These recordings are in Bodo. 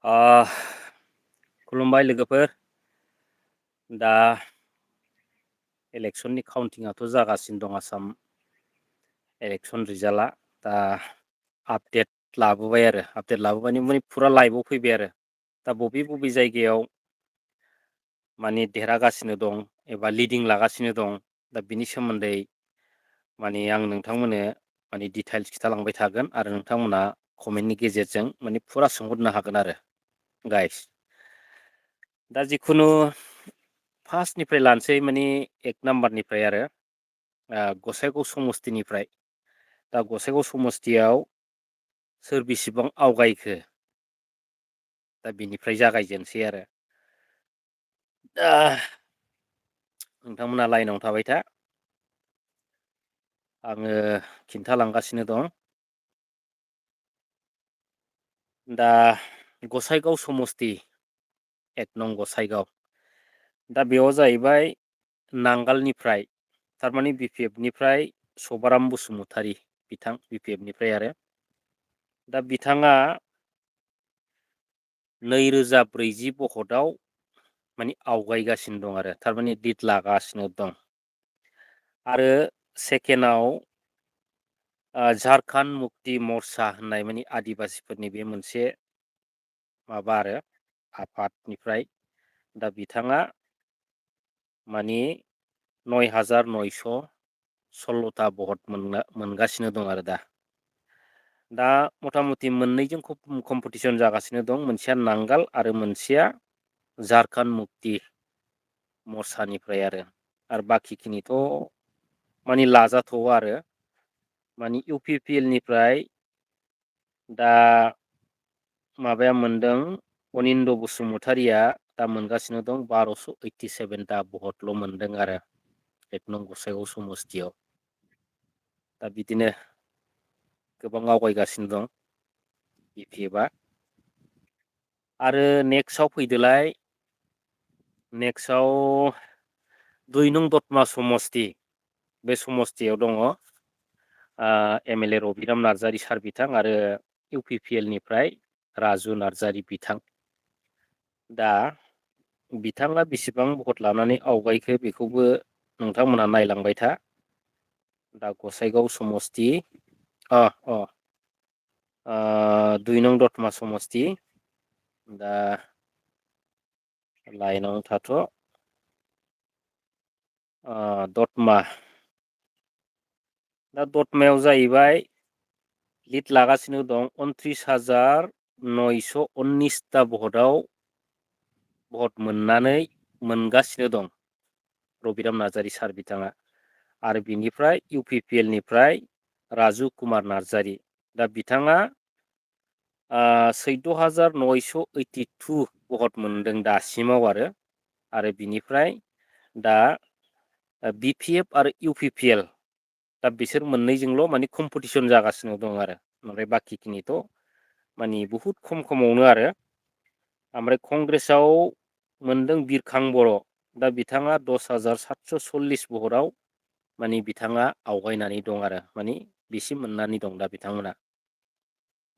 ओ खुलुमबाय लोगोफोर। दा इलेक्सननि काउन्टिंआथ' जागासिनो दं आसाम इलेक्सन रिजाल्टआ। दा आपडेट लाबोबाय माने फुरा लाइभआव फैबाय आरो। दा बबे बबे जायगायाव माने देरहागासिनो दं एबा लिडिं लागासिनो दं, दा बिनि सोमोन्दै माने आं नोंथांमोननो माने डिटेल्स खिथालांबाय थागोन आरो नोंथांमोना कमेन्टनि गेजेरजों माने फुरा सोंहरनो हागोन आरो गाइस। दा जिखुनु फार्स्टनिफ्राय लानोसै माने 1 नाम्बारनिफ्राय आरो गसाइगाव समस्तिनिफ्राय। दा गसाइगाव समस्तियाव सोर बिसिबां आवगायखो, दा बिनिफ्राय जागायजेनसै आरो। दा नोंथांमोना लाइनाव थाबाय था, आङो खिन्थालांगासिनो दं। दा गसाइगाव समस्ति 1 नं गसाइगाव। दा बेयाव जाहैबाय नांगालनिफ्राय थारमाने बि पि एफ निफ्राय सभाराम बसुमतारी बिथां बि पि एफ निफ्राय आरो। दा बिथाङा 2040 भटआव माने आवगायगासिनो दं आरो, थारमाने लिड लागासिनो दं। आरो सेकेन्डआव झारखन्ड मुक्ति मर्चा होननाय माने आदिबासिफोरनि बे मोनसे माबा आरो आफादनिफ्राय दा बिथाङा माने 9916 भट मोनगासिनो दं आरो दा। दा मथा मथि मोननैजों कम्पिटिसन जागासिनो दं, मोनसेया नांगाल आरो मोनसेया झारखन्ड मुक्ति मर्चानिफ्राय आरो बाखिखिनिथ' माने लाजाथ'वा आरो। माने इउ पि पि एल निफ्राय दा माबाया मोनदों, अनिन्द बसुमतारिया दा मोनगासिनो दं 1287टा भटल' मोनदों आरो 1 नं गसाइगाव समस्तियाव। दा बिदिनो गोबां आवगायगासिनो दं बि पि एफआ। आरो नेक्स्टआव फैदोलाय, नेक्स्टआव 2 नं दतमा समस्ति। बे समस्तियाव दङ M L A Rabiram Narzary sir बिथां आरो इउ पि पि एल निफ्राय राजु नार्जारि बिथां। दा बिथाङा बेसेबां भट लानानै आवगायखो बेखौबो नोंथांमोना नायलांबाय था। दा गसाइगाव समस्ति 2 नं दतमा समस्ति। दा लाइनावनो थाथ'। दतमा। दा दतमायाव जाहैबाय लिड लागासिनो दं 29,919टा भटआव भट मोनगासिनो दं रबिराम नार्जारि सार बिथाङा। आरो बिनिफ्राय इउ पि पि एल निफ्राय राजु कुमार नार्जारि। दा बिथाङा 14,982 भट मोनदों दासिमाव आरो बिनिफ्राय दा बि पि एफ आरो इउ पि पि एल दा बिसोर मोननैजोंल' माने कम्पिटिसन जागासिनो दं आरो। ओमफ्राय बाखिखिनिथ' माने बहुद खमावनो आरो। ओमफ्राय कंग्रेसआव मोनदों बिरखां बर'। दा बिथाङा 10,740 भटआव माने बिथाङा आवगायनानै दं आरो, माने बिसिम मोननानै दं दा बिथांमोना।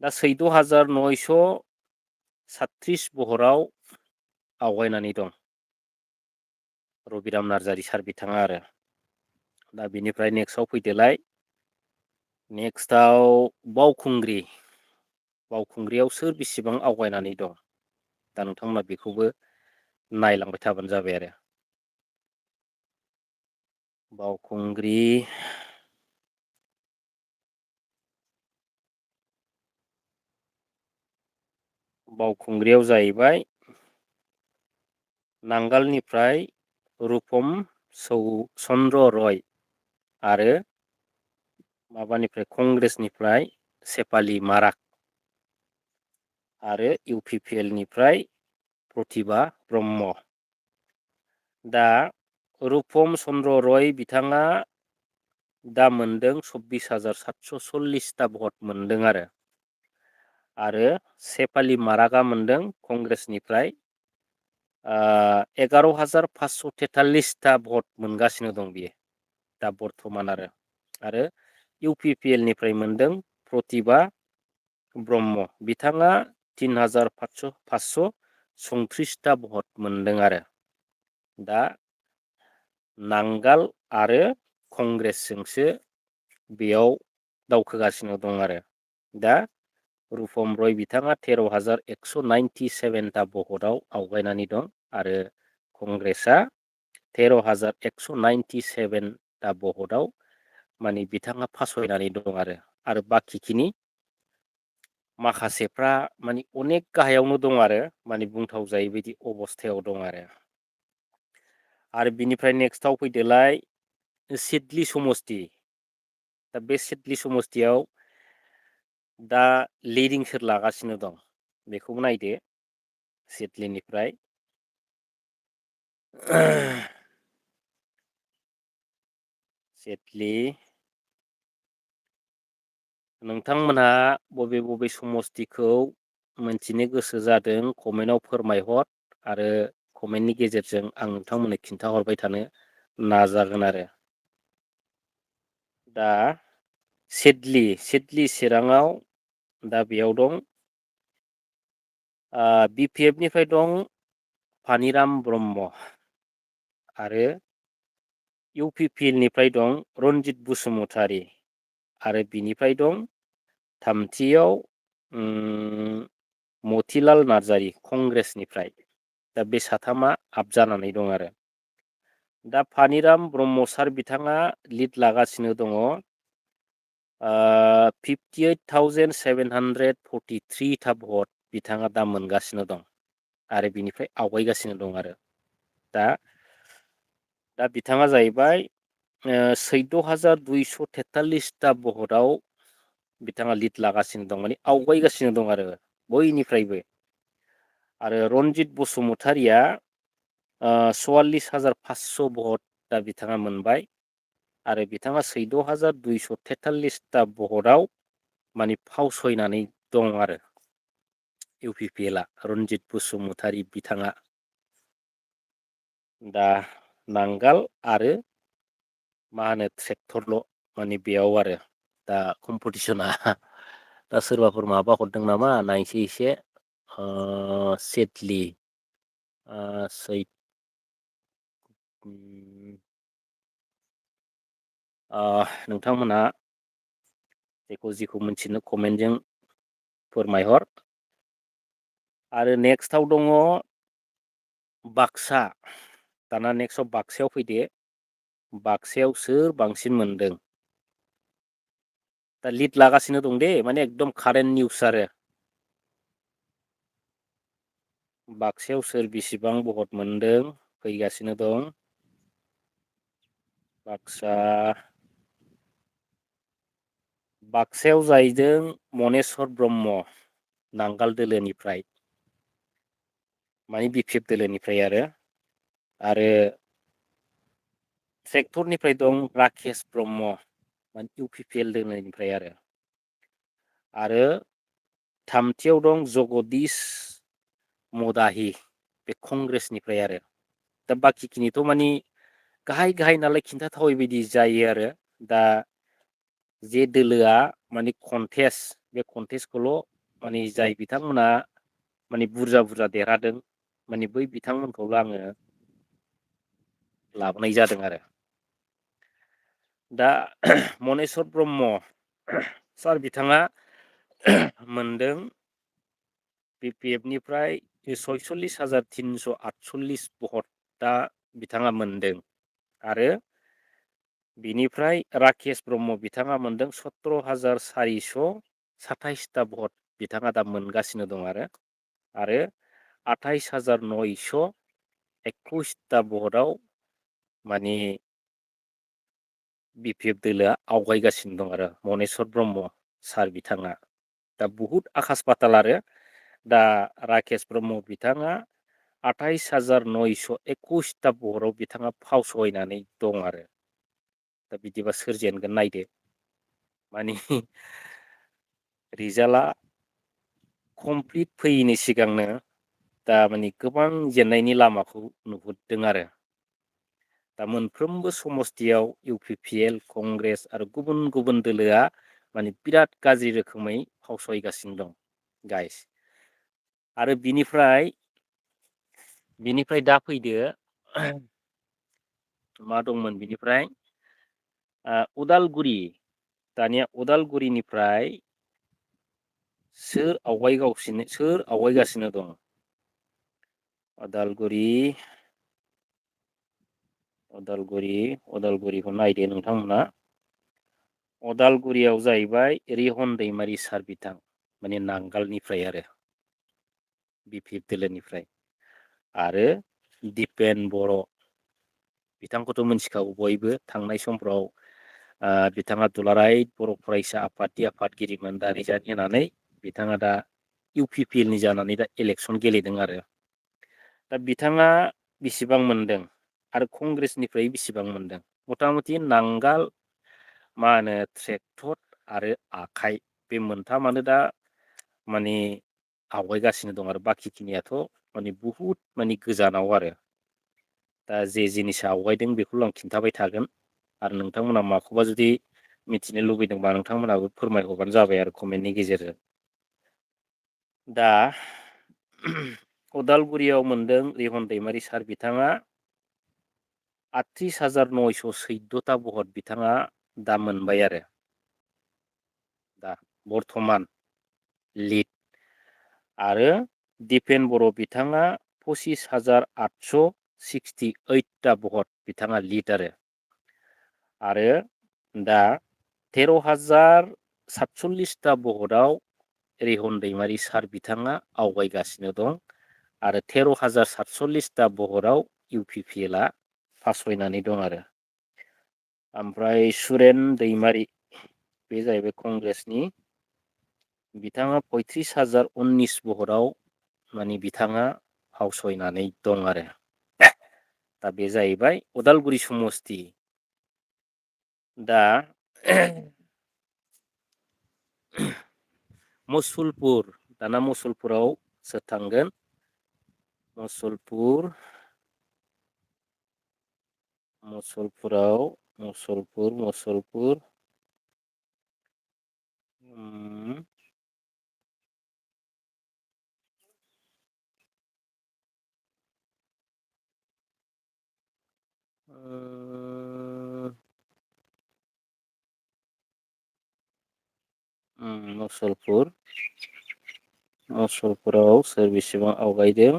दा 14,936 भटआव आवगायनानै दं रबिराम नार्जारि सार बिथाङा आरो। दा बिनिफ्राय नेक्स्टआव फैदोलाय, नेक्स्टआव बावखुंग्रियाव सोर बिसिबां आवगायनानै दं, दा नोंथांमोना बेखौबो नायलांबाय थाबानो जाबाय आरो। बावखुंग्रियाव जाहैबाय नांगालनिफ्राय रुपम चन्द्र रय आरो माबानिफ्राय कंग्रेसनिफ्राय सेपालि माराग आरो इउ पि पि एल निफ्राय प्रतिभा ब्रह्म। दा रुपम चन्द्र रय बिथाङा दा मोनदों 24,740टा भट मोनदों आरो सेपालि मारागा मोनदों कंग्रेसनिफ्राय 11,543टा भट मोनगासिनो दं बियो दा बर्थमान आरो इउ पि पि एल निफ्राय मोनदों प्रतिभा ब्रह्म। बिथाङा 3534 भट मोनदों आरो दा नांगाल आरो कंग्रेसजोंसो बेयाव दावखोगासिनो दं आरो दा रुपम रय बिथाङा 13,197टा भटआव आवगायनानै दं आरो कंग्रेसआ 13,197टा भटआव माने बिथाङा फासयनानै दं आरो बाखिखिनि माखासेफ्रा माने अनेक गाहायावनो दं आरो माने बुंथाव जायै बायदि अबस्थायाव दं आरो बिनिफ्राय नेक्स्टआव फैदोलाय सिडली समस्ति दा बे सिडली समस्तियाव दा लिडिं सोर लागासिनो दं बेखौबो नायदो सिडलीनिफ्राय सिडली नोंथांमोनहा बबे बबे समस्तिखौ मोनथिनो गोसो जादों कमेन्टआव फोरमायहर आरो कमेन्टनि गेजेरजों आं नोंथांमोननो खिन्थाहरबाय थानो नाजागोन आरो दा सिडली चिराङाव दा बेयाव दं बि पि एफ निफ्राय दं फानिराम ब्रह्म आरो इउ पि पि एल निफ्राय दं रन्जित बसुमतारी आरो बिनिफ्राय दं थामथियाव मतिलाल नार्जारि कंग्रेसनिफ्राय दा बे साथामा आब जानानै दं आरो दा फानिराम ब्रह्म सार बिथाङा लिड लागासिनो दङ 58,743 भट बिथाङा दा मोनगासिनो दं आरो बिनिफ्राय आवगायगासिनो दं आरो दा बिथाङा जाहैबाय 14,243टा भटआव बिथाङा लिड लागासिनो दं माने आवगायगासिनो दं आरो बयनिफ्रायबो आरो रन्जित बसुमतारिया 44,500 भट दा बिथाङा मोनबाय आरो बिथाङा 14,243टा भटआव माने फावसयनानै दं आरो इउ पि पि एलआ रन्जित बसुमतारी बिथाङा दा नांगाल आरो मा होनो ट्रेक्टरल' माने बेयाव आरो दा कम्पिटिसना दा सोरबाफोर माबा हरदों नामा नायसै एसे सिडली नोंथांमोनहा जेखौ मिथिनो कमेन्टजों फोरमायहर आरो नेक्स्टआव दङ बाक्सा दाना नेक्स्टआव बाक्सायाव फैदो बाक्सायाव सोर बांसिन मोनदों दा लिड लागासिनो दं दे माने एकदम कारेन्ट निउस आरो बाक्सायाव सोर बिसिबां भट मोनदों फैगासिनो दं बाक्सायाव जाहैदों मनेस्वर ब्रह्म नांगाल दोलोनिफ्राय माने बि पि एफ दोलोनिफ्राय आरो ट्रेक्टरनिफ्राय दं राकेश ब्रह्म माने इउ पि पि एल दोलोनिफ्राय आरो थामथियाव दं जगदिस मदाहि बे कंग्रेसनिफ्राय आरो दा बाखिखिनिथ' माने गाहाय नालाय खिन्थाथावै बायदि जायो आरो दा जे दोलोआ माने बे कन्टेस्टखौल' माने जाय बिथांमोना माने बुरजा देरहादों माने बै बिथांमोनखौल' आङो लाबोनाय जादों आरो दा मनेस्वर ब्रह्म सार बिथाङा मोनदों बि पि एफ निफ्राय 46,348 भट दा बिथाङा मोनदों आरो बिनिफ्राय राकेश ब्रह्म बिथाङा मोनदों 17,427टा भट बिथाङा दा मोनगासिनो दं आरो 28,921टा भटआव माने बि पि एफ दोलोआ आवगायगासिनो दं आरो मनेस्वर ब्रह्म सार बिथाङा दा बहुद आकास पाताल आरो दा राकेश ब्रह्म बिथाङा 28,921टा भटआव बिथाङा फावसयनानै दं आरो दा बिदिबा सोर जेनगोन नायदो माने रिजाल्टआ कमप्लिट फैयैनि सिगांनो दा माने गोबां जेननायनि लामाखौ नुहुरदों आरो दा मोनफ्रोमबो समस्तियाव U P P L Congress आरो गुबुन दोलोआ माने बिराद गाज्रि रोखोमै फावसयगासिनो दं गाइस आरो बिनिफ्राय दा फैदो मा दंमोन बिनिफ्राय उदालगुरि दानिया उदालगुरिनिफ्राय सोर आवगायगासिनो दं उदालगुरिखौ नायदो नोंथांमोना उदालगुरियाव जाहैबाय रिहन दैमारि सार बिथां माने नांगालनिफ्राय आरो बिपिएफ दोलोनिफ्राय आरो दिपेन बर' बिथांखौथ' मिथिखागौ बयबो थांनाय समफ्राव बिथाङा दुलाराय बर' फरायसा आफादनि आफादगिरिमोन दा रिजाइन होनानै बिथाङा दा इउ पि पि एल नि जानानै दा इलेकसन गेलेदों आरो दा बिथाङा बेसेबां मोनदों आरो कंग्रेसनिफ्राय बेसेबां मोनदों मथा मथि नांगाल मा होनो ट्रेक्टर आरो आखाइ बे मोनथामानो दा माने आवगायगासिनो दं आरो बाखिखिनियाथ' माने बुहुद माने गोजानाव आरो दा जे जिनिसा आवगायदों बेखौल' आं खिन्थाबाय थागोन आरो नोंथांमोना माखौबा जुदि मिथिनो लुबैदोंबा नोंथांमोनाबो फोरमायहरबानो जाबाय आरो कमेन्टनि गेजेरजों दा उदालगुरियाव मोनदों रिहन दैमारि सार बिथाङा 38,914 भट बिथाङा दा मोनबाय आरो दा बर्थमान लिड आरो दिपेन बर' बिथाङा 25,868 भट बिथाङा लिड आरो दा 13,740 भटआव रिहन दैमारि सार बिथाङा आवगायगासिनो दं आरो 13,740 भटआव इउ पि पि एल आ फासयनानै दं आरो ओमफ्राय सुरेन दैमारि बे जाहैबाय कंग्रेसनि बिथाङा 35,019 भटआव माने बिथाङा फावसयनानै दं आरो दा बे जाहैबाय उदालगुरि समस्ति दा दाना मुसलपुराव सोर थांगोन मुसलपुर मुसलपुराव सोर बेसेबां आवगायदों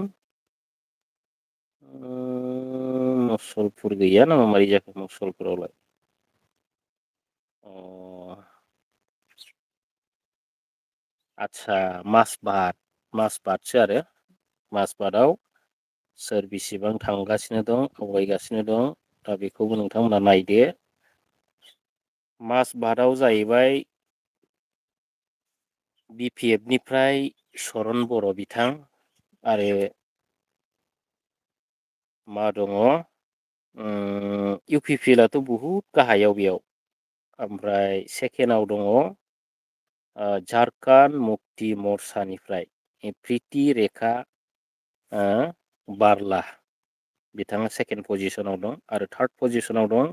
मुसलपुर गैया नामा मारै जाखो मुसलपुरावलाय आदसा माजबादसो आरो माजबादआव सोर बिसिबां थांगासिनो दं आवगायगासिनो दं दा बेखौबो नोंथांमोना नायदो माजबादआव जाहैबाय बि पि एफ निफ्राय सरन बर' बिथां आरो मा दङ इउ पि पि एल आथ' बहुद गाहायाव बेयाव ओमफ्राय सेकेन्डआव दङ झारखन्ड मुक्ति मर्चानिफ्राय प्रिति रेखा बारला बिथाङा सेकेन्ड पजिसनाव दं आरो थार्ड पजिसनाव दं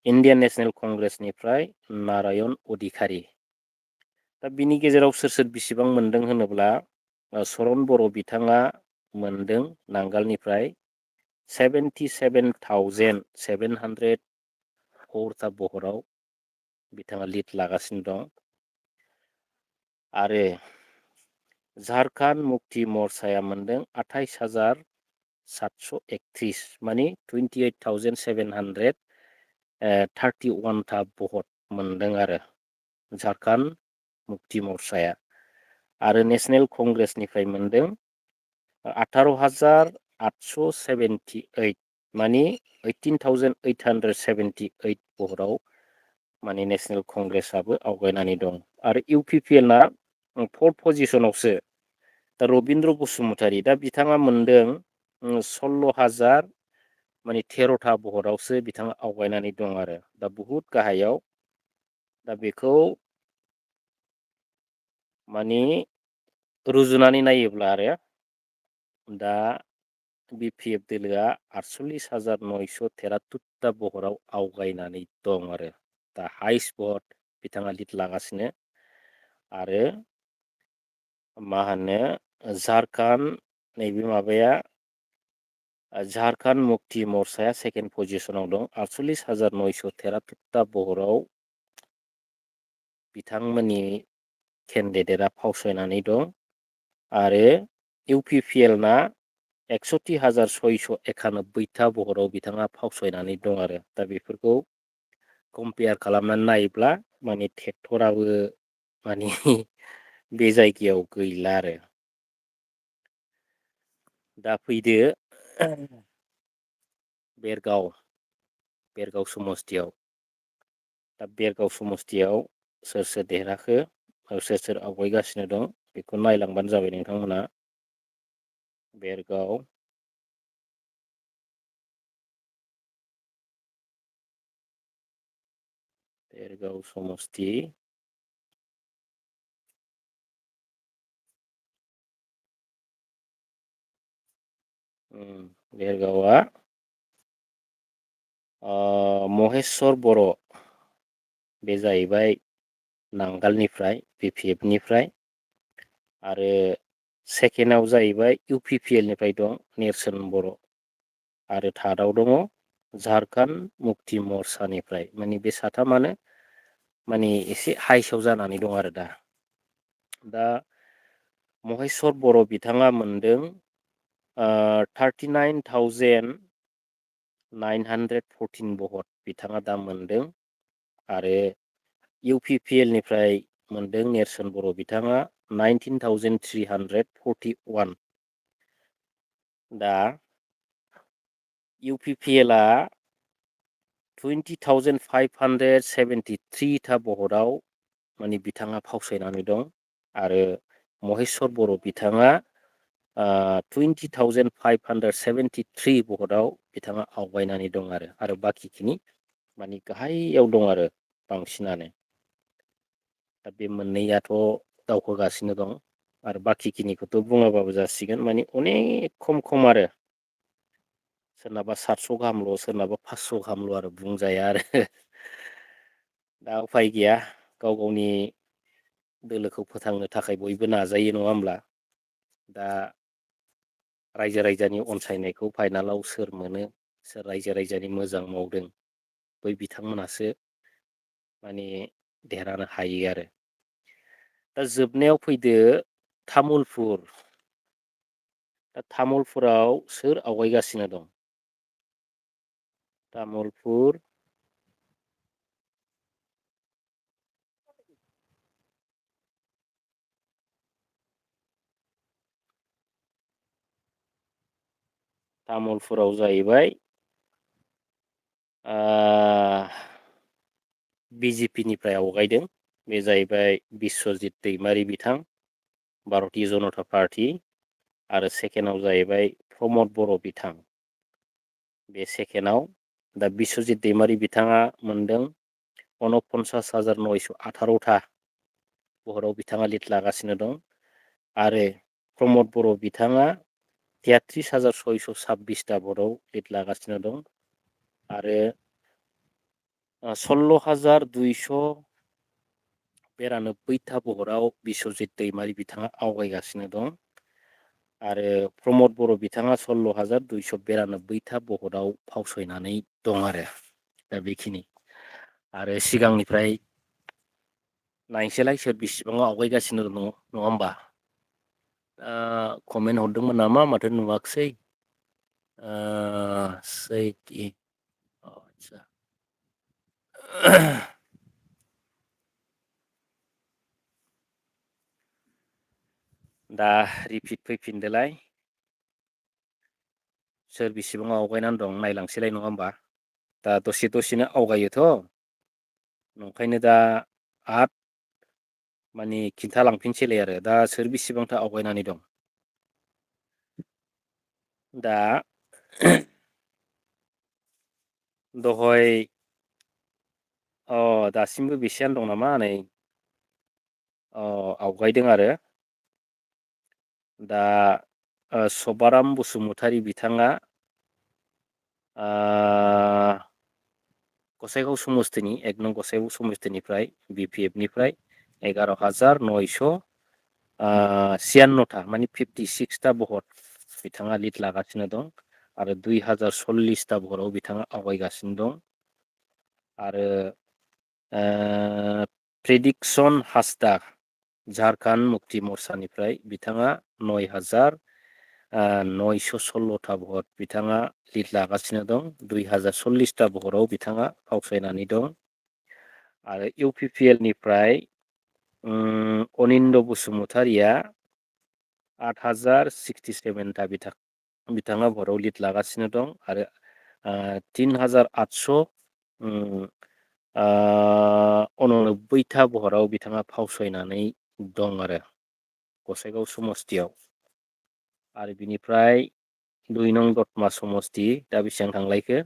इण्डियान नेशनेल कंग्रेसनिफ्राय नारायण अधिखारि दा बिनि गेजेराव सोर बिसिबां मोनदों होनोब्ला सरन बर' बिथाङा मोनदों नांगालनिफ्राय 77,704 भटआव बिथाङा लिड लागासिनो दं आरो झारखन्ड मुक्ति मर्चाया मोनदों 28,731 माने 28,731 था भट मोनदों आरो झारखन्ड मुक्ति मर्चाया आरो नेशनेल कंग्रेसनिफ्राय मोनदों 18,878 माने 18,878 भटआव माने नेशनेल कंग्रेसआबो आवगायनानै दं आरो इउ पि पि एल ना फर्थ पजिसनावसो दा रबिन्द्र बसुमतारी दा बिथाङा मोनदों 16,000 माने 13था भटआवसो बिथाङा आवगायनानै दं आरो दा बहुद गाहायाव दा बेखौ माने रुजुनानै नायोब्ला आरो दा बि पि एफ दोलोआ 48,973 भटआव आवगायनानै दं आरो दा हाइस्ट भट बिथाङा लिड लागासिनो आरो मा होनो झारखान्ड नैबे माबाया झारखान्ड मुक्ति मर्चाया सेकेन्ड पजिसनाव दं 48,913 भटाव बिथांमोननि केन्डिडेटआ फावसायनानै दं आरो इउ पि पि एल ना 61,691 भटाव बिथाङा फावसायनानै दं आरो दा बेफोरखौ कम्पेयार खालामनानै नायोब्ला माने ट्रेक्टराबो माने बे जायगायाव गैला आरो दा फैदो बेरगाव समस्तियाव दा बेरगाव समस्तियाव सोर सोर देरहाखो सोर सोर आवगायगासिनो दं बेखौ नायलांबानो जाबाय नोंथांमोना बेरगाव समस्ति बेरगावआ महेस्वर बर' बे जाहैबाय नांगालनिफ्राय बि पि एफ निफ्राय आरो सेकेन्डआव जाहैबाय इउ पि पि एल निफ्राय दं नेरसोन बर' आरो थार्दआव दङ झारखान्ड मुक्ति मर्चानिफ्राय माने बे साथामानो माने एसे हाइसाव जानानै दं आरो दा महेस्वर बर' बिथाङा मोनदों 39,914 भट बिथाङा दा मोनदों आरो इउ पि पि एल निफ्राय मोनदों नेरसोन बर' बिथाङा 19,341 दा इउ पि पि एलआ 20,573 था भटाव माने बिथाङा फावसायनानै दं आरो महेस्वर बर' बिथाङा 20,573 भटाव बिथाङा आवगायनानै दं आरो बाखिखिनि माने गाहायाव दं आरो बांसिनानो दा बे मोननैयाथ' दावखोगासिनो दं आरो बाखिखिनिखौथ' बुङाबाबो जासिगोन माने अनेक खम आरो सोरनाबा 700 गाहामल' सोरनाबा 500 गाहामल' आरो बुंजाया आरो दा उफाय गैया गाव गावनि दोलोखौ फोथांनो थाखाय बयबो नाजायो नङा होमब्ला दा रायजो राजानि अनसायनायखौ फाइनालाव सोर मोनो सोर रायजो राजानि मोजां मावदों बै बिथांमोनासो माने देरहानो हायो आरो दा जोबनायाव फैदो तामुलपुर दा तामुलपुराव सोर आवगायगासिनो दं तामुलपुर तामुलपुराव जाहैबाय बि जे पि निफ्राय आवगायदों बे जाहैबाय बिस्वजित दैमारि बिथां भारतीय जनता पार्टि आरो सेकेन्डआव जाहैबाय प्रमद बर' बिथां बे सेकेन्डआव दा बिस्वजित दैमारि बिथाङा मोनदों 49,918 भटाव बिथाङा लिड लागासिनो दं आरो प्रमद बर' बिथाङा 33,626 भटाव लिड लागासिनो दं आरो 16,292 भटाव बिस्वजित दैमारि बिथाङा आवगायगासिनो दं आरो प्रमद बर' बिथाङा 16,292 भटाव फावसायनानै दं आरो दा बेखिनि आरो सिगांनिफ्राय नायनोसैलाय सोर बिसिबां आवगायगासिनो दङ नङा होमबा कमेन्ट हरदोंमोन नामा माथो नुवाखिसै आदसा दा रिपिट फैफिनदोलाय सोर बिसिबां आवगायनानै दं नायलांसैलाय नङा होमबा दा दसेनो आवगायोथ' ओंखायनो दा आद माने खिन्थालांफिनसैलाय आरो दा सोर बिसिबांथो आवगायनानै दं दा दहय दासिमबो बेसेयानो दं नामा नै आवगायदों आरो दा सभाराम बसुमतारी बिथाङा गसाइगाव समस्तिनि 1 नं गसाइगाव समस्तिनिफ्राय बि पि एफ निफ्राय 11,900 56था माने 56था भट बिथाङा लिड लागासिनो दं आरो 2040ता भटआव बिथाङा आवगायगासिनो दं आरो प्रेडिक्सन हासदा झारखन्ड मुक्ति मर्चानिफ्राय बिथाङा 9,916था भट बिथाङा लिड लागासिनो दं 2040ता भटआव बिथाङा फावसायनानै दं आरो इउ पि पि एल निफ्राय अनिन्द बसुमतारिया 8,067था बिथाङा भटआव लिड लागासिनो दं आरो 3,800 89था भटआव बिथाङा फावसायनानै दं आरो गसाइगाव समस्तियाव आरो बिनिफ्राय 2 नं दतमा समस्ति दा बेसेबां थांलायखो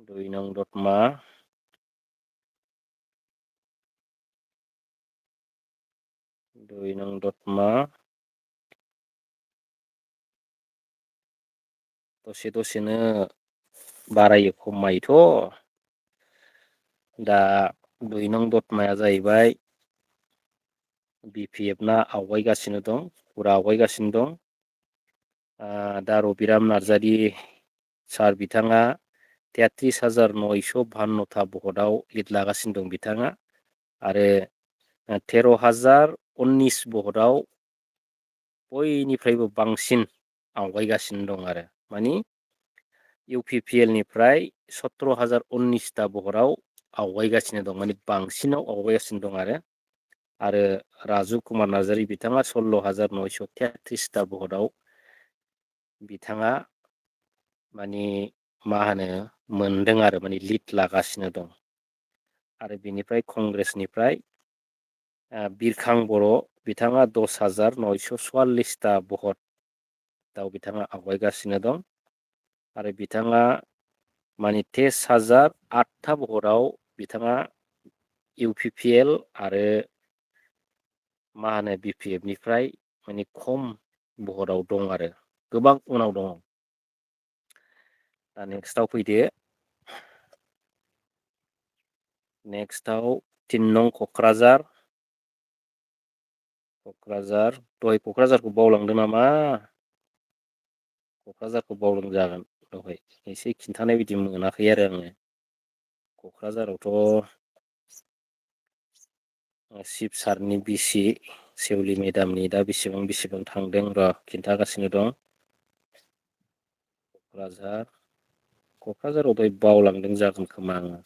2 नं दतमा 2 नं दतमा दसेनो बारायो खमायोथ' दा 2 नं दतमाया जाहैबाय बि पि एफ ना आवगायगासिनो दं फुरा आवगायगासिनो दं दा रबिराम नार्जारि सार बिथाङा 33,952था भटआव लिड लागासिनो दं बिथाङा आरो 13,019 भटआव बयनिफ्रायबो बांसिन आवगायगासिनो दं आरो मानि इउ पि पि एल निफ्राय 17,019था भटआव आवगायगासिनो दं माने बांसिनाव आवगायगासिनो दं आरो राजु कुमार नार्जारि बिथाङा 16,933था भटआव बिथाङा माने मा होनो मोनदों आरो माने लिड लागासिनो दं आरो बिनिफ्राय कंग्रेसनिफ्राय बिरखां बर' बिथाङा 10,944था भटआव बिथाङा आवगायगासिनो दं आरो बिथाङा माने 23,008था भटआव बिथाङा इउ पि पि एल आरो मा होनो बि पि एफ निफ्राय माने खम भटआव दं आरो गोबां उनाव दङ दा नेक्स्टआव फैदो नेक्स्टआव 3 नं क'क्राझार दहाय क'क्राझारखौ बावलांदों नामा क'क्राझारखौ बावदों जागोन दहाय एसे खिन्थानाय बायदि मोनाखै आरो आङो क'क्राझारावथ' शिब सारनि बिसि सेवलि मेदामनि दा बेसेबां थांदों र' खिन्थागासिनो दं क'क्राझाराव दहाय बावलांदों जागोन खोमा आङो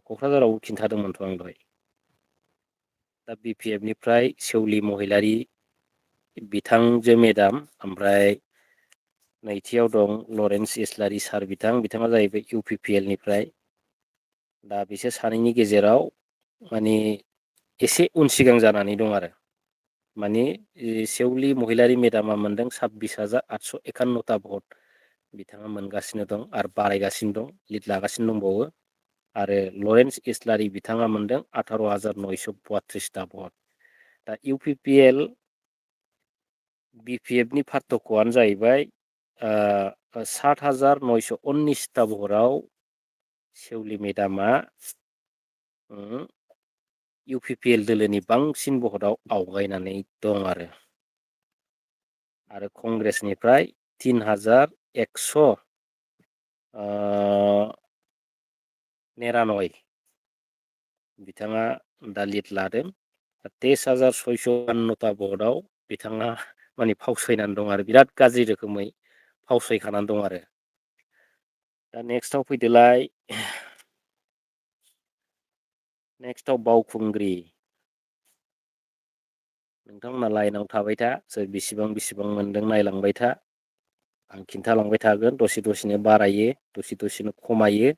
क'क्राझारावबो खिन्थादोंमोनथ' आं दहाय दा बि पि एफ निफ्राय सेवलि महिलारि बिथांजो मेदाम ओमफ्राय नैथियाव दं लरेन्स इस्लारि सार बिथाङा जाहैबाय इउ पि पि एल निफ्राय दा बिसोर सानैनि गेजेराव माने एसे उन सिगां जानानै दं आरो माने सेवलि महिलारि मेदामा मोनदों 26,851था भट बिथाङा मोनगासिनो दं आरो बारायगासिनो दं लिड लागासिनो दंबावो आरो लरेन्स इस्लारि बिथाङा मोनदों 18,932था भट दा U P P L B P F नि पार्थक्यआनो जाहैबाय 7,919था भटआव सेवलि मेदामा इउ पि पि एल दोलोनि बांसिन भटआव आवगायनानै दं आरो कंग्रेसनिफ्राय 3,199 बिथाङा दा लिड लादों 23,652था भटआव बिथाङा माने फावसायनानै दं आरो बिराद गाज्रि रोखोमै फावसायखानानै दं आरो दा नेक्स्टआव फैदोलाय नेक्स्टआव बावखुंग्रि नोंथांमोना लाइनाव थाबाय था सोर बेसेबां मोनदों नायलांबाय था आं खिन्थालांबाय थागोन दसेनो बारायो दसेनो खमायो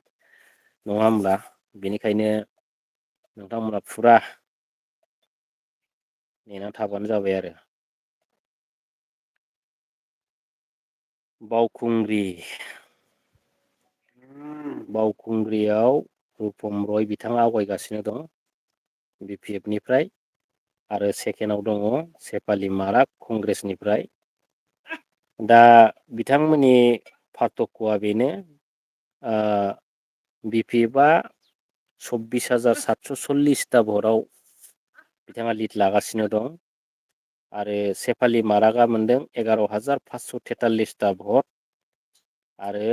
नङा होमब्ला बेनिखायनो नोंथांमोना फुरा नेना थाबानो जाबाय आरो बावखुंग्रियाव रुपम रय बिथाङा आवगायगासिनो दं बि पि एफ निफ्राय आरो सेकेन्डआव दङ सेफालि माराग कंग्रेसनिफ्राय। दा बिथांमोननि पार्थक्यआ बेनो बि पि एफआ 24,740टा भटआव बिथाङा लिड लागासिनो दं आरो सेफालि मारागा मोनदों 11,543टा भट आरो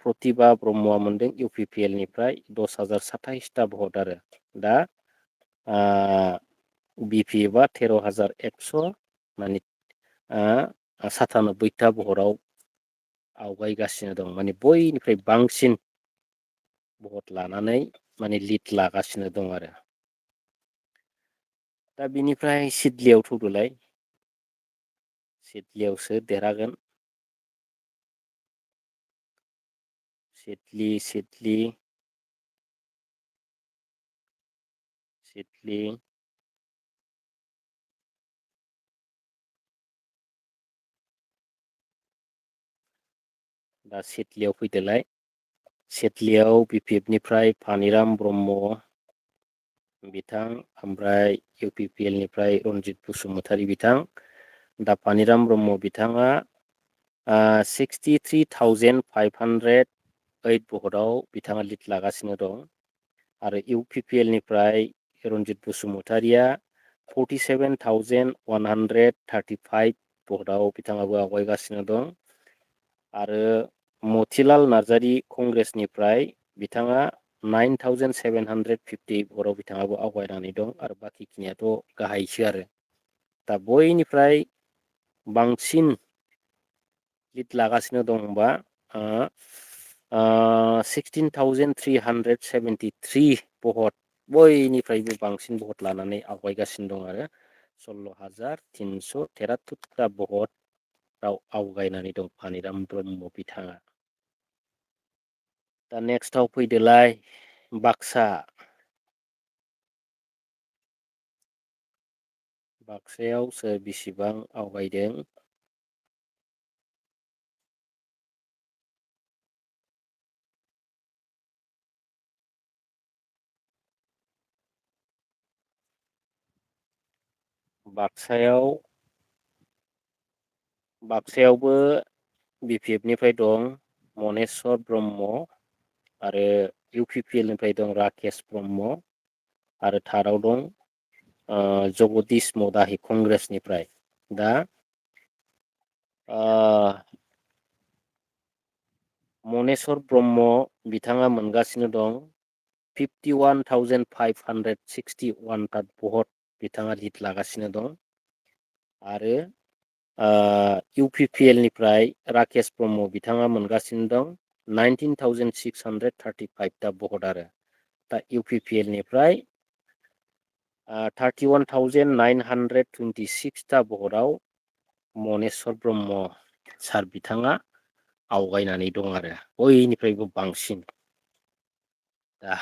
प्रतिभा ब्रह्मआ मोनदों इउ पि पि एल निफ्राय 10,027टा भट आरो दा बि पि एफआ 13,100 माने 97टा भटआव आवगायगासिनो दं माने बयनिफ्राय बांसिन भट लानानै माने लिड लागासिनो दं आरो दा बिनिफ्राय सिदलियाव थौदोलाय सिदलियाव देरहागोन सिदलि दा सिदलियाव फैदोलाय सिदलियाव बि पि एफ निफ्राय फानिराम ब्रह्म बिथां ओमफ्राय इउ पि पि एल निफ्राय रनजित बसुमतारी बिथां दा पानिराम ब्रह्म बिथाङा 63,508 भटआव बिथाङा लिड लागासिनो दं आरो इउ पि पि एल निफ्राय रनजित बसुमतारिया 47,135 भटआव बिथाङाबो आवगायगासिनो दं आरो मतिलाल नार्जारि कंग्रेसनिफ्राय बिथाङा 9,750 भटआव बिथाङाबो आवगायनानै दं आरो बाखिखिनियाथ' गाहायसो आरो दा बयनिफ्राय बांसिन लिड लागासिनो दं होनबा 16,373 भट बयनिफ्रायबो बांसिन भट लानानै आवगायगासिनो दं आरो 16,373टा भटआव आवगायनानै दं फानिराम ब्रह्म बिथाङा दा नेक्स्टआव फैदोलाय बाक्सा बाक्सायाव सोर बिसिबां आवगायदों बाक्सायावबो बि पि एफ निफ्राय दं मनेस्वर ब्रह्म आरो इउ पि पि एल निफ्राय दं राकेश ब्रह्म आरो थार्डआव दं जगदिस मदाहि कंग्रेसनिफ्राय दा मनेस्वर ब्रह्म बिथाङा मोनगासिनो दं 51,561टा भट बिथाङा लिड लागासिनो दं आरो इउ पि पि एल निफ्राय राकेश ब्रह्म बिथाङा मोनगासिनो दं 19,635टा भट आरो दा इउ पि पि एल निफ्राय 31,926टा भटआव मनेस्वर ब्रह्म सार बिथाङा आवगायनानै दं आरो बयनिफ्रायबो बांसिन दा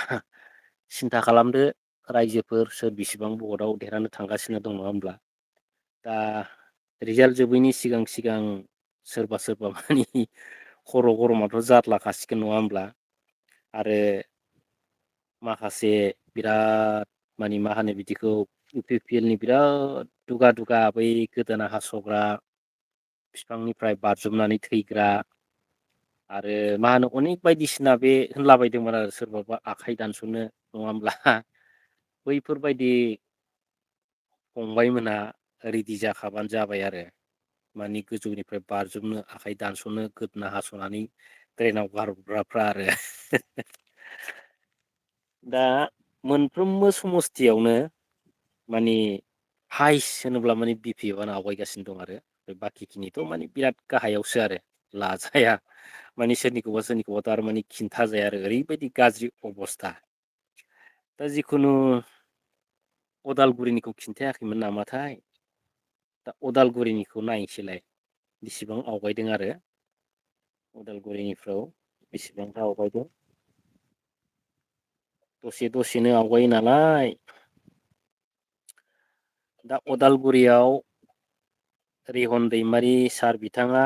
सिन्था खालामदो रायजोफोर सोर बिसिबां भटआव देरहानो थांगासिनो दं नङा होमब्ला दा रिजाल्ट जोबैनि सिगां सिगां सोरबा मानि खर' गरमाथ' जाद्लाखासिगोन नङा होमब्ला आरो माखासे बिराद मानि मा होनो बिदिखौ इउ पि पि एल नि बिराद दुगा दुगा बै गोदोना हास'ग्रा बिफांनिफ्राय बारजुमनानै थैग्रा आरो मा होनो अनेक बायदिसिना बे होनलाबायदोंमोन आरो सोरबाबा आखाइ दानस'नो नङा होमब्ला बैफोरबायदि फंबायमोनहा रेडि जाखाबानो जाबाय आरो मानि गोजौनिफ्राय बारजुमनो आखाइ दानस'नो गोदना हास'नानै ट्रेनाव गारहरग्राफ्रा आरो दा मोनफ्रोमबो समस्थियावनो माने हाइस होनोब्ला माने बि पि एफ आनो आवगायगासिनो दं आरो बाखिखिनिथ' माने बिराद गाहायावसो आरो लाजाया माने सोरनिखौबा थारमाने खिन्थाजाया आरो ओरैबायदि गाज्रि अबस्था दा जिखुनु अदालगुरिनिखौ खिन्थायाखैमोन नामाथाय दा अदालगुरिनिखौ नायनोसैलाय बेसिबां आवगायदों आरो उदालगुरिनिफ्राव बेसेबांथो आवगायदों दसेनो आवगायो नालाय दा अदालगुरियाव रिहन दैमारि सार बिथाङा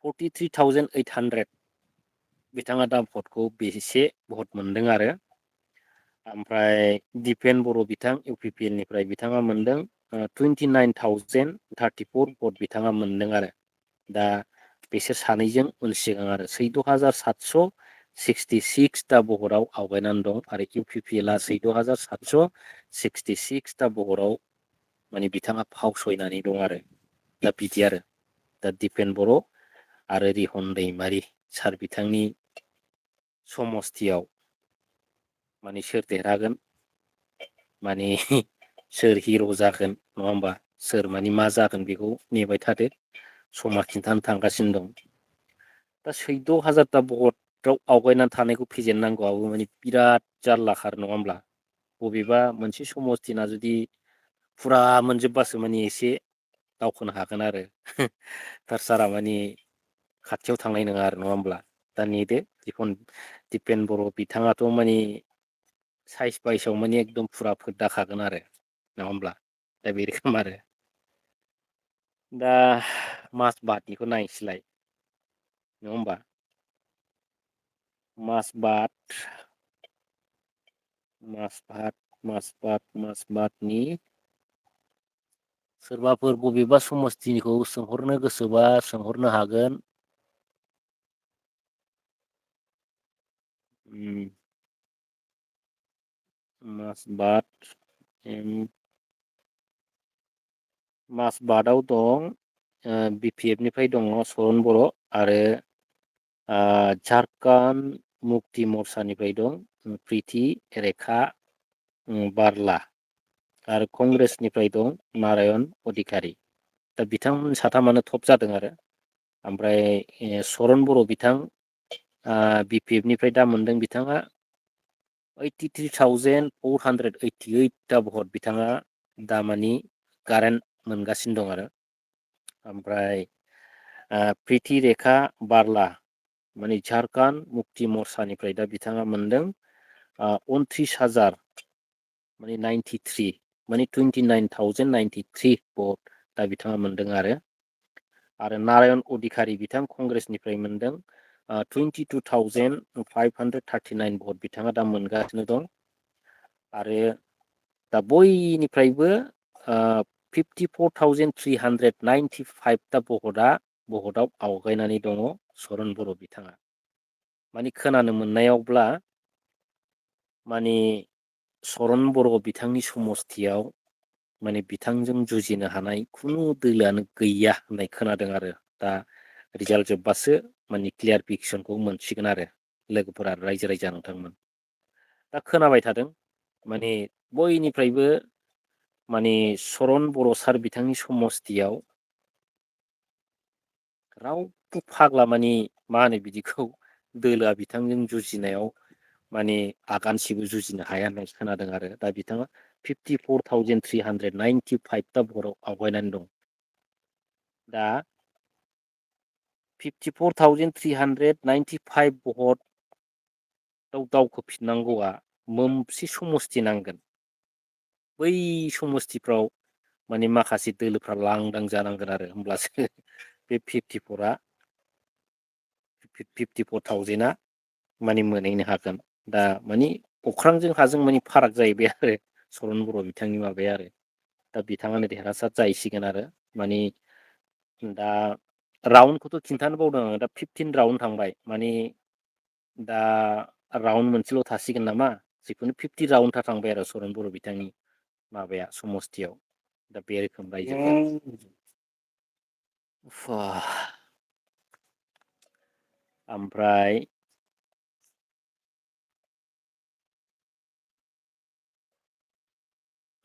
43,800 बिथाङा दा भटखौ बेसे भट मोनदों आरो ओमफ्राय दिपेन बर' बिथां इउ पि पि एल निफ्राय बिथाङा मोनदों 29,034 भट बिथाङा मोनदों आरो दा बिसोर सानैजों उन सिगां आरो 14,766 ता भटआव आवगायनानै दं आरो इउ पि पि एल आ 14,766 ता भटआव माने बिथाङा फावसयनानै दं आरो दा बिदि आरो दा दिपेन बर' आरो रिहन दैमारि सार बिथांनि समस्तियाव माने सोर देरहागोन माने सोर हिर' जागोन नङा होमबा सोर माने मा जागोन बेखौ नेबाय थादो समा खिन्थानो थांगासिनो दं दा 14,000 ता भटआव आवगायनानै थानायखौ फेजेननांगौआबो माने बिराद जारलाखार नङा होमब्ला बबेबा मोनसे समस्थिना जुदि फुरा मोनजोबबासो माने एसे दावखोनो हागोन आरो थार सारा माने खाथियाव थांनाय नङा आरो नङा होमब्ला दा नेदो दिपेन बर' बिथाङाथ' माने साइस बाइसआव माने एकदम फुरा फोद्दाखागोन आरो नङा होमब्ला दा बे रोखोम आरो दा माज बातनिखौ नायनोसैलाय नङा होमबा माज बातनि सोरबाफोर बबेबा समस्तिनिखौ सोंहरनो गोसोबा सोंहरनो हागोन माज बाद माज बादाव दं बि पि एफ निफ्राय दङ सरन बर' आरो झारखन्ड मुक्ति मर्चानिफ्राय दं प्रिति रेखा बारला आरो कंग्रेसनिफ्राय दं नारायन अधिकारि दा बिथांमोन साथामानो टप जादों आरो ओमफ्राय सरन बर' बिथां बि पि एफ निफ्राय दा मोनदों बिथाङा 83,488 ता भट बिथाङा दामानि कारेन्ट मोनगासिनो दं आरो ओमफ्राय प्रिति रेखा बारला माने झारखन्ड मुक्ति मर्चानिफ्राय दा बिथाङा मोनदों 29,000 माने 93 माने 29,093 भट दा बिथाङा मोनदों आरो नारायन अधिकारि बिथां कंग्रेसनिफ्राय मोनदों 22,539 भट बिथाङा दा मोनगासिनो दं आरो दा बयनिफ्रायबो 54,395 ता भटआव आवगायनानै दङ सरन बर' बिथाङा माने खोनानो मोननायावब्ला माने सरन बर' बिथांनि समस्तियाव माने बिथांजों जुजिनो हानाय खुनु दोलोआनो गैया होननाय खोनादों आरो दा रिजाल्ट जोब्बासो माने क्लियार पिक्सनखौ मोनसिगोन आरो लोगोफोरा रायजो राजा नोंथांमोन दा खोनाबाय थादों माने बयनिफ्रायबो माने सरन बर' सार बिथांनि समस्तियाव रावबो फाग्ला माने मा होनो बिदिखौ दोलोआ बिथांजों जुजिनायाव माने आगानसेबो जुजिनो हाया होननाय खोनादों आरो दा बिथाङा 54,395 ता भटआव आवगायनानै दं दा 54,395 भटआव दावखोफिननांगौआ मोनबसे समस्ति नांगोन बै समस्तिफ्राव माने माखासे दोलोफ्रा लांदां जानांगोन आरो होमब्लासो बे 54,000 माने मोनहैनो हागोन दा माने अख्रांजों हाजों माने फाराग जाहैबाय आरो सरन बर' बिथांनि माबाया आरो दा बिथाङानो देरहासार जाहैसिगोन आरो माने दा राउन्डखौथ' खिन्थानो बावदों आङो दा 15 राउन्ड थांबाय माने दा राउन्ड मोनसेल' थासिगोन नामा जिखुनु 50 राउन्डथा थांबाय आरो सरन बर' बिथांनि माबाया समस्तियाव दा बे रोखोम रायजोफोर ओमफ्राय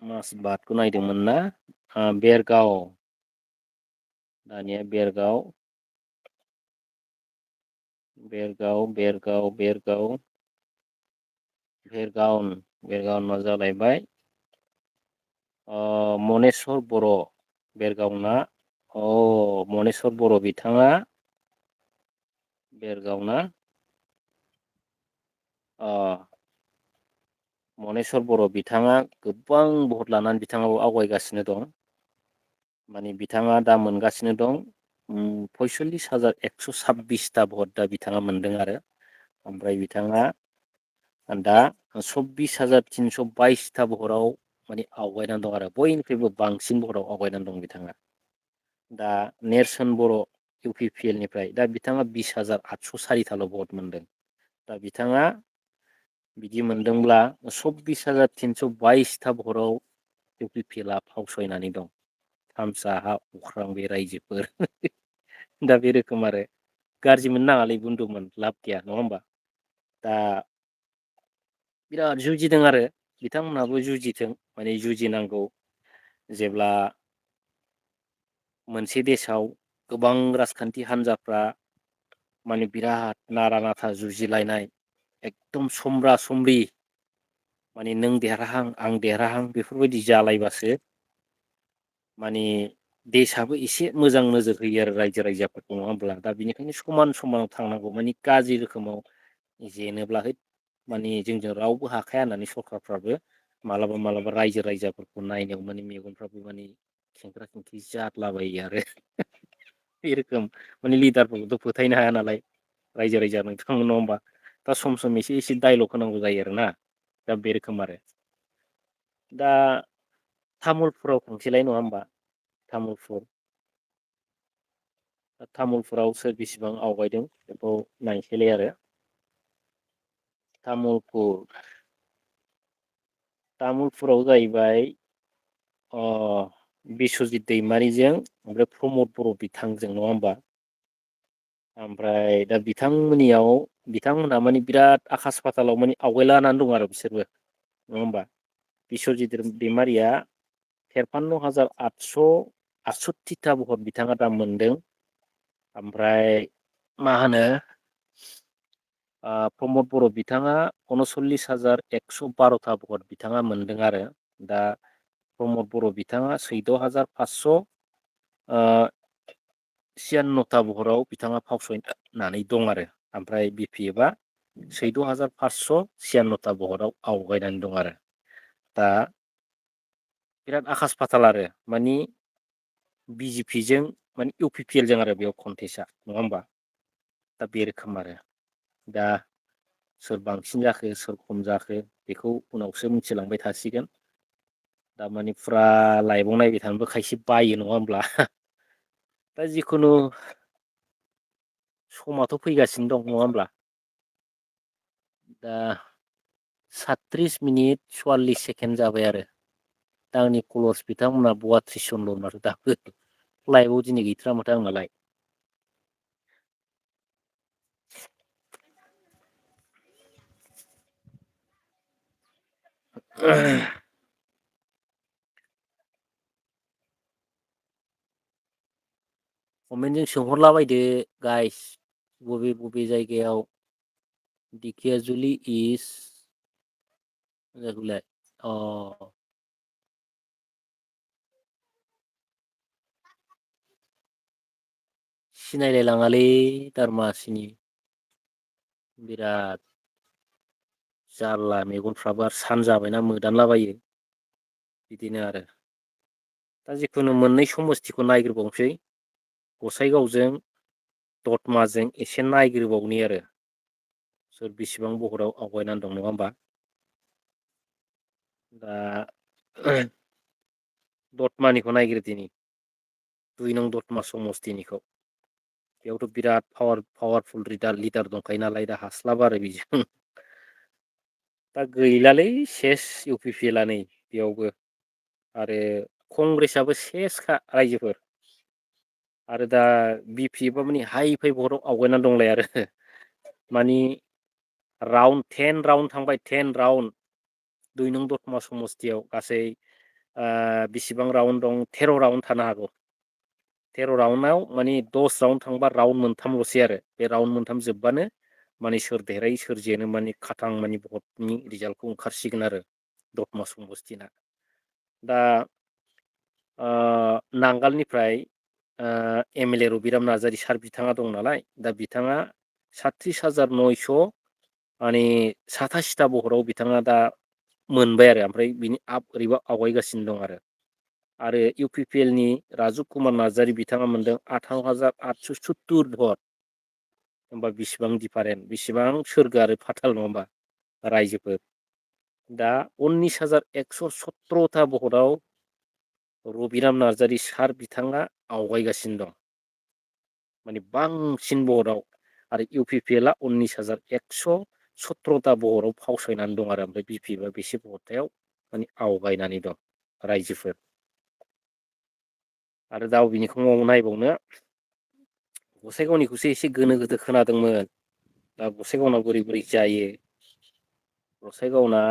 मास बातखौ नायदोंमोन ना बेरगाव दानिया बेरगावना जालायबाय मनेस्वर बर' बेरगावना मनेस्वर बर' बिथाङा बेरगावना मनेस्वर बर' बिथाङा गोबां भट लानानै बिथाङाबो आवगायगासिनो दं माने बिथाङा दा मोनगासिनो दं 46,126 ता भट दा बिथाङा मोनदों आरो ओमफ्राय बिथाङा दा 24,322 भटआव माने आवगायनानै दं आरो बयनिख्रुइबो बांसिन भटआव आवगायनानै दं बिथाङा। दा नेरसोन बर' इउ पि पि एल निफ्राय दा बिथाङा 20,804 भट मोनदों। दा बिथाङा बिदि मोनदोंब्ला 24,322 भटआव इउ पि पि एलआ फावसयनानै दं। थाम साहा अख्रां बे रायजोफोर दा बे रोखोम आरो गाज्रि मोननो नाङालै बुन्दुमोन लाब गैया नङा होमबा? दा बिराद जुजिदों आरो बिथांमोनहाबो जुजिथों माने जुजिनांगौ जेब्ला मोनसे देशआव गोबां राजखान्थि हान्जाफ्रा माने बिराद नारा नाथा जुजिलायनाय एकदम समब्रा समब्रि माने नों देरहाहां आं देरहाहां बेफोरबायदि जालायबासो माने देसाबो एसे मोजां नोजोर होयो आरो रायजो राजाफोरखौ नङा होमब्ला दा बिनिखायनो समान समानाव थांनांगौ मानि गाज्रि रोखोमाव जेनोब्ला है माने जोंजों रावबो हाखाया होननानै सरखारफ्राबो मालाबा मालाबा रायजो राजाफोरखौ नायनायाव माने मेगनफ्राबो माने खेंख्रा खेंख्रि जाद्लाबायो आरो बे रोखोम माने लिडारफोरखौथ' फोथायनो हाया नालाय रायजो राजा नोंथांमोन नङा होमबा दा सम सम एसे एसे दाइलग होनांगौ जायो आरोना दा बे रोखोम आरो दा तामुलपुराव थांसैलाय नङा होमबा तामुलपुर तामुलपुराव सोर बिसिबां आवगायदों बेखौ नायनोसैलाय आरो तामुलपुर तामुलपुराव जाहैबाय अ बिस्वजित दैमारिजों ओमफ्राय प्रमद बर' बिथांजों नङा होमबा ओमफ्राय दा बिथांमोननियाव बिथांमोनहा माने बिराद आकास फातालाव माने आवगायलानानै दं आरो बिसोरबो नङा होमबा बिस्वजित दैमारिया 53,868 भट बिथाङा दा मोनदों ओमफ्राय मा होनो प्रमद बर' बिथाङा 39,112 भट बिथाङा मोनदों आरो दा प्रमद बर' बिथाङा 14,556 भटआव बिथाङा फावसयनानै दं आरो ओमफ्राय बि पि एफआ 14,596 भटआव आवगायनानै दं आरो दा बिराद आकास फाताल आरो मानि बि जे पि जों माने इउ पि पि एल जों आरो बेयाव कन्टेस्टआ नङा होमबा दा बे रोखोम आरो दा सोर बांसिन जाखो सोर खम जाखो बेखौ उनावसो मिथिलांबाय थासिगोन दामानि फुरा लाइभआव नायबाय थानोबो खायसे बायो नङा होमब्ला दा जिखुनु समाथ' फैगासिनो दं नङा होमब्ला दा 37 मिनिट 44 सेकेन्ड जाबाय आरो दा आंनि कलर्स बिथांमोनहा बहा 30 जन दं माथो दाबो लाइभआव दिनै गैथारा माथो आंनालाय कमेन्टजों सोंहरला बायदो गाइस बबे बबे जायगायाव दिखियाजुलि इस अ सिनायलाय लाङालै दारमासिनि बिराद जारला मेगनफ्राबो आरो सान जाबायना मोदानलाबायो बिदिनो आरो दा जिखुनु मोननै समस्तिखौ नायग्रोबावनोसै गसाइगावजों दतमाजों एसे नायग्रोबावनि आरो सोर बिसिबां भटआव आवगायनानै दं नङा होमबा दा दतमानिखौ नायग्रोदिनि 2 नं दतमा समस्तिनिखौ बेयावथ' बिराद पावारफुल लिडार दंखायो नालाय दा हास्लाबा आरो बिजों दा गैलालै सेस इउ पि पि एलआ नै बेयावबो आरो कंग्रेसआबो सेसखा रायजोफोर आरो दा बि पि एफआ माने हाइ फाइ भटआव आवगायनानै दंलाय आरो मानि राउन्ड 10 राउन्ड थांबाय 10 राउन्ड 2 नं दतमा समस्तियाव गासै बिसिबां राउन्ड दं 13 राउन्ड थानो हागौ 13 राउन्डआव माने 10 राउन्ड थांबा राउन्ड मोनथामल'सै आरो बे राउन्ड मोनथाम जोबबानो माने सोर देरहायो सोर जेनो माने खाथां माने भटनि रिजाल्टखौ ओंखारसिगोन आरो दतमा समस्तिना दा नांगालनिफ्राय M L A Rabiram Narzary sir बिथाङा दं नालाय दा बिथाङा 37,900 माने 87था भटआव बिथाङा दा मोनबाय आरो ओमफ्राय बिनि ओरैबा आवगायगासिनो दं आरो इउ पि पि एल नि राजुब कुमार नार्जारि बिथाङा मोनदों 18,870 भट होमबा बिसिबां दिफारेन्ट बिसिबां सोरगो आरो फाथाल नङा होमबा रायजोफोर दा 19,117 भटआव रबिराम नार्जारि सार बिथाङा आवगायगासिनो दं माने बांसिन भटआव आरो इउ पि पि एलआ 19,117 भटआव फावसायनानै दं आरो ओमफ्राय बि पि एफआ बेसे भटआव माने आवगायनानै दं रायजोफोर आरो दा अबेनिखौ नायबावनो गसाइगावनिखौसो एसे गोनो गोथो खोनादोंमोन दा गसाइगावना बोरै बोरै जायो गसाइगावना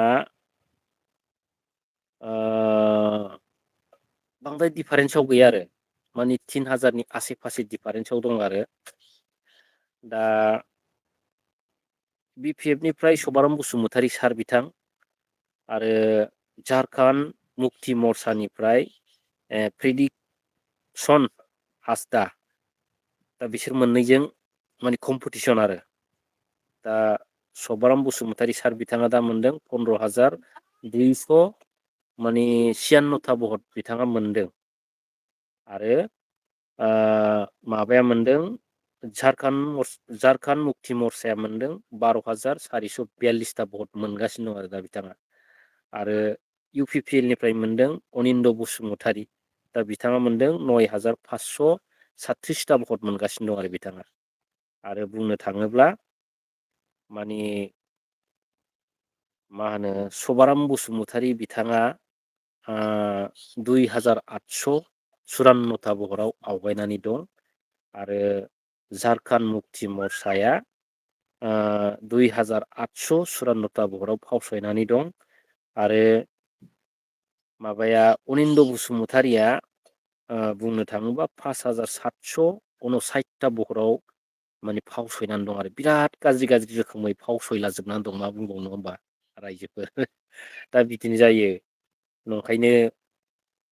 बांद्राय दिफारेन्सआव गैया आरो माने 3,000नि आसि फासे दिफारेन्सआव दं आरो दा बि पि एफ निफ्राय सभाराम बसुमतारि सार बिथां आरो झारखन्ड मुक्ति मर्चानिफ्राय प्रेदिक सन हासदा दा बिसोर मोननैजों माने कम्पिटिसन आरो दा सभाराम बसुमतारि सार बिथाङा दा मोनदों 15,200 माने 96 भट बिथाङा मोनदों आरो माबाया मोनदों झारखन्ड मुक्ति मर्चाया मोनदों 12,442 भट मोनगासिनो दं आरो दा बिथाङा आरो इउ पि पि एल निफ्राय मोनदों अनिन्द बसुमतारि दा बिथाङा मोनदों 9,536 भट मोनगासिनो दं आरो बिथाङा आरो बुंनो थाङोब्ला माने मा होनो सभाराम बसुमतारि बिथाङा 2,854 भटआव आवगायनानै दं आरो झारखन्ड मुक्ति मर्चाया 2,854 भटआव फावसायनानै दं आरो माबाया अनिन्द बसुमतारिया बुंनो थाङोबा 5,759 भटआव माने फावसयनानै दं आरो बिराद गाज्रि गाज्रि रोखोमै फावसयलाजोबनानै दं मा बुंबावनो होमबा रायजोफोर दा बिदिनो जायो नंखायनो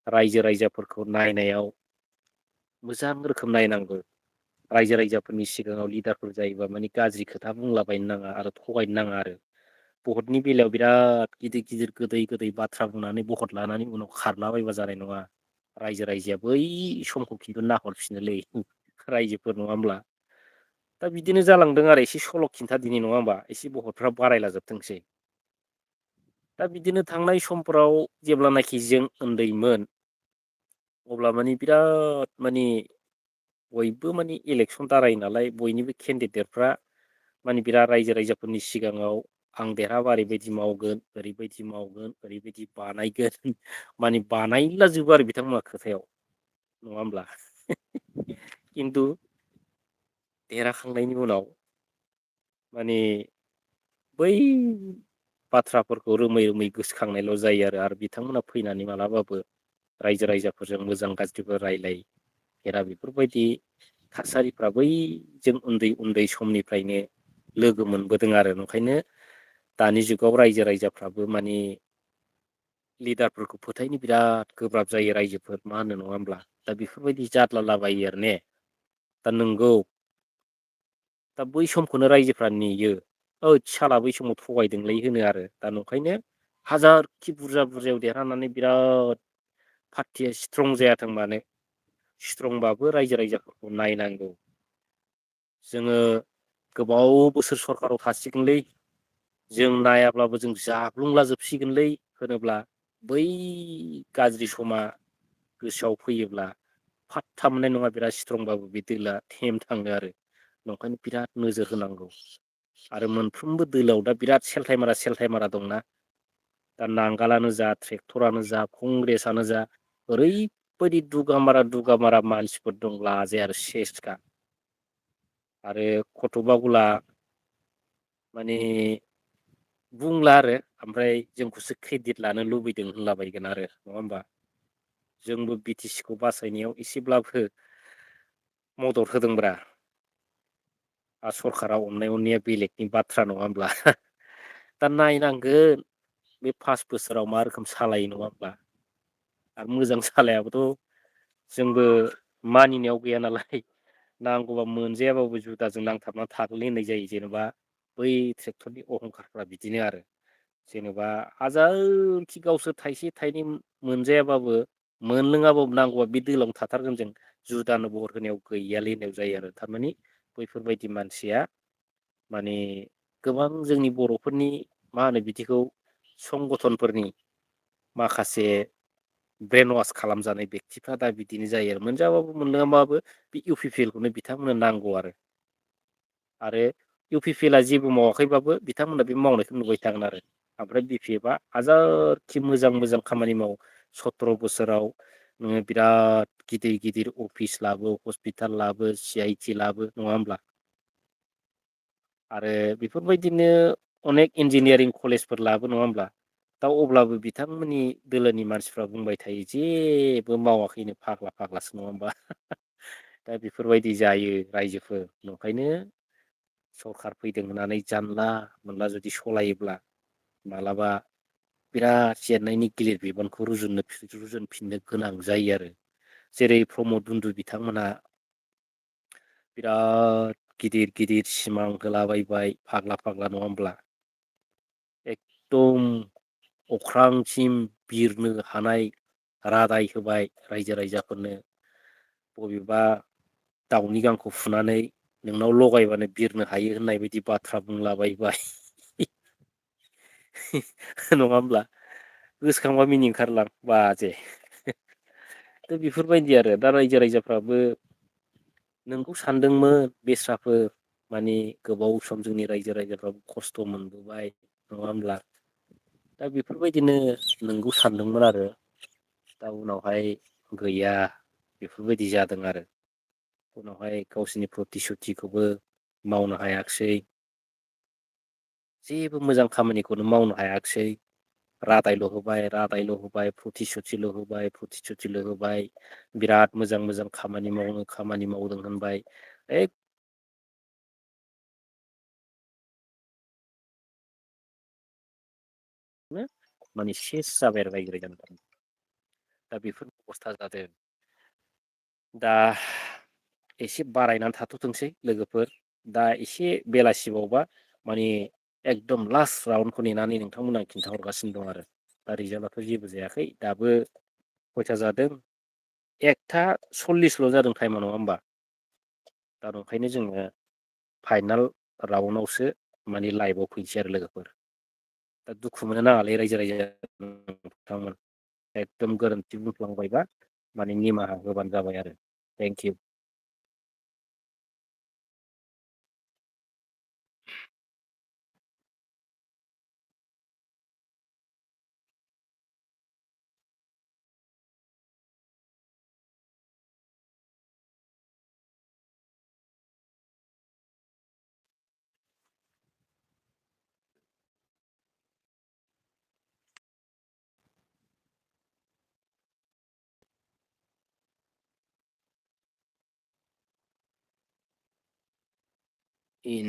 रायजो राजाफोरखौ नायनायाव मोजां रोखोम नायनांगौ रायजो राजाफोरनि सिगाङाव लिडारफोर जायोबा माने गाज्रि खोथा बुंलाबायनो नाङा आरो थगायनो नाङा आरो भटनि बेलायाव बिराद गिदिर गिदिर गोदै गोदै बाथ्रा बुंनानै भट लानानै उनाव खारलाबायबा जानाय नङा रायजो राजाया बै समखौ खिन्थु नाहरफिनोलै रायजोफोर नङा होमब्ला दा बिदिनो जालांदों आरो एसे सल' खिन्था दिनै नङा होमबा एसे भटफ्रा बारायलाजोबथोंसै दा बिदिनो थांनाय समफोराव जेब्लानाखि जों उन्दैमोन अब्ला माने बिराद माने बयबो माने इलेक्सन दारायो नालाय बयनिबो केन्डिदेटफ्रा माने बिराद रायजो राजाफोरनि सिगाङाव आं देरहाबा ओरैबायदि मावगोन ओरैबायदि मावगोन ओरैबायदि बानायगोन माने बानायलाजोबो आरो बिथांमोना खोथायाव नङा होमब्ला खिन्थु देरहाखांनायनि उनाव माने बै बाथ्राफोरखौ रोमै रोमै गोसोखांनायल' जायो आरो बिथांमोना फैनानै मालाबाबो रायजो राजाफोरजों मोजां गाज्रिबो रायलायफेरा बेफोरबायदि थासारिफ्रा बै जों उन्दै उन्दै समनिफ्रायनो लोगो मोनबोदों आरो ओंखायनो दानि जुगाव रायजो राजाफ्राबो माने लिडारफोरखौ फोथायनो बिराद गोब्राब जायो रायजोफोर मा होनो नङा होमब्ला दा बेफोरबायदि जादलालाबायो आरो ने दा नोंगौ दा बै समखौनो रायजोफ्रा नेयो ओइद साला बै समाव थगायदोंलै होनो आरो दा नंखायनो हाजारखि बुरजा बुरजायाव देरहानानै बिराद पार्टिया स्ट्रं जायाथों मानो स्ट्रंबाबो रायजो राजाफोरखौ नायनांगौ जोङो गोबाव बोसोर सरखाराव थासिगोनलै जों नायाब्लाबो जों जाग्लुंला जोबसिगोनलै होनोब्ला बै गाज्रि समा गोसोआव फैयोब्ला फाथथा मोननाय नङा बिराद स्ट्रंबाबो बे दोला थेम थाङो आरो नंखायनो बिराद नोजोर होनांगौ आरो मोनफ्रोमबो दोलोआव दा बिराद सेलथायमारा दंना दा नांगालानो जा ट्रेक्टरानो जा कंग्रेसआनो जा ओरैबायदि दुगामारा मानसिफोर दं लाजाया आरो सेसखा आरो कथबागुला माने बुंला आरो ओमफ्राय जोंखौसो क्रेडिट लानो लुबैदों होनलाबायगोन आरो नङा होमबा जोंबो बि टि सि खौ बासायनायाव एसेब्लाबो मदद होदोंब्रा सरखारा अननाय अनैया बेलेगनि बाथ्रा नङा होमब्ला दा नायनांगोन बे 5 बोसोराव मा रोखोम सालायो नङा होमब्ला आरो मोजां सालायाबाथ' जोंबो मानिनायाव गैया नालाय नांगौबा मोनजायाबाबो जुदाजों नांथाबना थागोनलै होननाय जायो जेनेबा बै ट्रेक्टरनि अहंखारफ्रा बिदिनो आरो जेनेबा हाजारखि गावसोर थाइसे थाइनै मोनजायाबाबो मोनलोङाबाबो नांगौबा बे दोलावनो थाथारगोन जों जुदानो भट होनायाव गैयालै होननायाव जायो आरो थारमाने बैफोरबायदि मानसिया माने गोबां जोंनि बर'फोरनि मा होनो बिदिखौ संगठनफोरनि माखासे ब्रेन वास खालामजानाय बेक्तिफ्रा दा बिदिनो जायो आरो मोनजाबाबो मोनलोङाबाबो बे इउ पि पि एल खौनो बिथांमोननो नांगौ आरो इउ पि पि एल आ जेबो मावाखैबाबो बिथांमोना बे मावनायखौ नुबाय थागोन आरो ओमफ्राय बि पि एफ आ हाजारखि मोजां मोजां खामानि माव 17 बोसोराव नोङो बिराद गिदिर गिदिर अफिस लाबो हस्पिटाल लाबो सि आइ टि लाबो नङा होमब्ला आरो बेफोरबायदिनो अनेक इन्जिनियारिं कलेजफोर लाबो नङा होमब्ला दा अब्लाबो बिथांमोननि दोलोनि मानसिफ्रा बुंबाय थायो जेबो मावाखैनो फाग्ला फाग्लासो नङा होमबा दा बेफोरबायदि जायो रायजोफोर नंखायनो सरखार फैदों होननानै जानला मोनला जुदि सलायोब्ला मालाबा बिराद जेननायनि गिलिर बिबानखौ रुजुनफिननो गोनां जायो आरो जेरै प्रमद बन्दु बिथांमोनहा बिराद गिदिर गिदिर सिमां होलाबायबाय फाग्ला फाग्ला नङा होमब्ला एकदम अख्रांसिम बिरनो हानाय रादाय होबाय रायजो राजाफोरनो बबेबा दाउनि गांखौ फुनानै नोंनाव लगायबानो बिरनो हायो होननाय बायदि बाथ्रा बुंलाबायबाय नङा होमब्ला गोसोखांबा मिनि ओंखारलां बाजे दा बेफोरबायदि आरो दा रायजो राजाफ्राबो नोंगौ सानदोंमोन बेस्राफोर माने गोबाव सम जोंनि रायजो राजाफ्राबो खस्थ' मोनबोबाय नङा होमब्ला दा बेफोरबायदिनो नोंगौ सानदोंमोन आरो दा उनावहाय गैया बेफोरबायदि जादों आरो उनावहाय गावसोरनि प्रतिसुतिखौबो मावनो हायाखिसै जेबो मोजां खामानिखौनो मावनो हायाखिसै रादायल' होबाय प्रतिसुतिल' होबाय बिराद मोजां मोजां खामानि मावदों होनबाय माने सेस जाबाय आरो रायजो राजाफ्रा दा बेफोर अबस्था जादों दा एसे बारायनानै थाथ'थोंसै लोगोफोर दा एसे बेलासिबावबा माने एकदम लास्ट राउन्डखौ नेनानै नोंथांमोना खिन्थाहरगासिनो दं आरो दा रिजाल्टआथ' जेबो जायाखै दाबो खयथा जादों 1:40 जादों टाइमा नङा होमबा दा ओंखायनो जोङो फाइनाल राउन्डआवसो माने लाइभआव फैनोसै आरो लोगोफोर दा दुखु मोननो नाङालै रायजो राजा नोंथांमोन एकदम गोरोन्थि बुंफ्लांबायबा माने निमाहा होबानो जाबाय आरो थेंक इउ इन